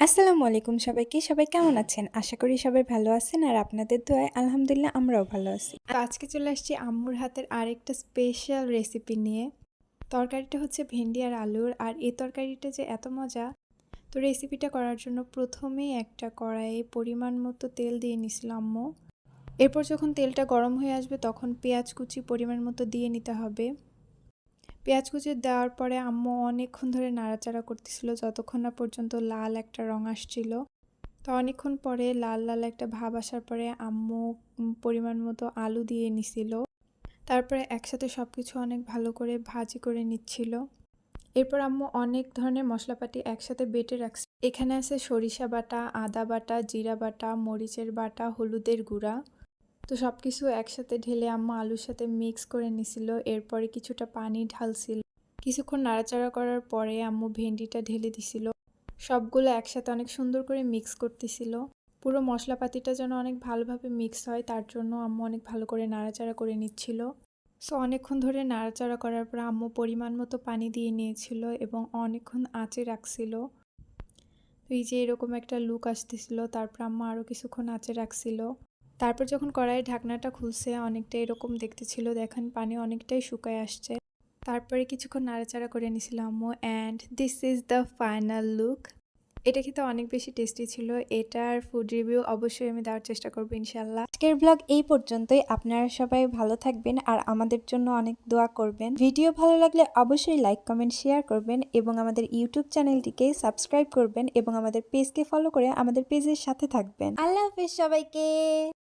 আসসালামু আলাইকুম সবাইকে। সবাই কেমন আছেন? আশা করি সবাই ভালো আছেন আর আপনাদের দোয়ায় আলহামদুলিল্লাহ আমরাও ভালো আছি। তো আজকে চলে আসছি আম্মুর হাতের আরেকটা স্পেশাল রেসিপি নিয়ে। তরকারিটা হচ্ছে ভেন্ডি আর আলুর, আর এই তরকারিটা যে এত মজা। তো রেসিপিটা করার জন্য প্রথমেই একটা কড়াইয়ে পরিমাণ মতো তেল দিয়ে নিছিল আম্মু। এরপর যখন তেলটা গরম হয়ে আসবে তখন পেঁয়াজ কুচি পরিমাণ মতো দিয়ে নিতে হবে। পেঁয়াজ কুচি দেওয়ার পরে আম্মু অনেকক্ষণ ধরে নাড়াচাড়া করতেছিল যতক্ষণ না পর্যন্ত লাল একটা রং আসছিল। তো অনেকক্ষণ পরে লাল লাল একটা ভাব আসার পরে আম্মু পরিমাণ মতো আলু দিয়ে নিছিল। তারপরে একসাথে সব কিছু অনেক ভালো করে ভাজি করে নিচ্ছিল। এরপর আম্মু অনেক ধরনের মশলাপাতি একসাথে বেটে রাখছে। এখানে আছে সরিষা বাটা, আদা বাটা, জিরা বাটা, মরিচের বাটা, হলুদের গুঁড়া। তো সব কিছু একসাথে ঢেলে আম্মু আলুর সাথে মিক্স করে নিছিল। এরপরে কিছুটা পানি ঢালছিল। কিছুক্ষণ নাড়াচাড়া করার পরে আম্মু ভেন্ডিটা ঢেলে দিছিল। সবগুলো একসাথে অনেক সুন্দর করে মিক্স করতেছিল। পুরো মশলাপাতিটা যেন অনেক ভালোভাবে মিক্স হয় তার জন্য আম্মু অনেক ভালো করে নাড়াচাড়া করে নিচ্ছিল। সো অনেকক্ষণ ধরে নাড়াচাড়া করার পর আম্মু পরিমাণ মতো পানি দিয়ে নিয়েছিল এবং অনেকক্ষণ আঁচে রাখছিল। তো এই যে এরকম একটা লুক আসতেছিল, তারপর আম্মু আরও কিছুক্ষণ আঁচে রাখছিল। তারপর যখন কড়াইয়ের ঢাকনাটা খুলছে অনেকটা এরকম দেখতে ছিল, দেখেন পানি অনেকটাই শুকায় আসছে। তারপরে কিছুক্ষণ নাড়াচাড়া করে নিয়েছিলাম আম্মু, and this is the final look. এটা খেতে অনেক বেশি টেস্টি ছিল। এটার ফুড রিভিউ অবশ্যই আমি দেওয়ার চেষ্টা করবো ইনশাল্লাহ। আজকের ব্লগ এই পর্যন্তই। আপনারা সবাই ভালো থাকবেন আর আমাদের জন্য অনেক দোয়া করবেন। ভিডিও ভালো লাগলে অবশ্যই লাইক, কমেন্ট, শেয়ার করবেন এবং আমাদের ইউটিউব চ্যানেলটিকে সাবস্ক্রাইব করবেন এবং আমাদের পেজকে ফলো করে আমাদের পেজের সাথে থাকবেন। আল্লাহ হাফেজ সবাইকে।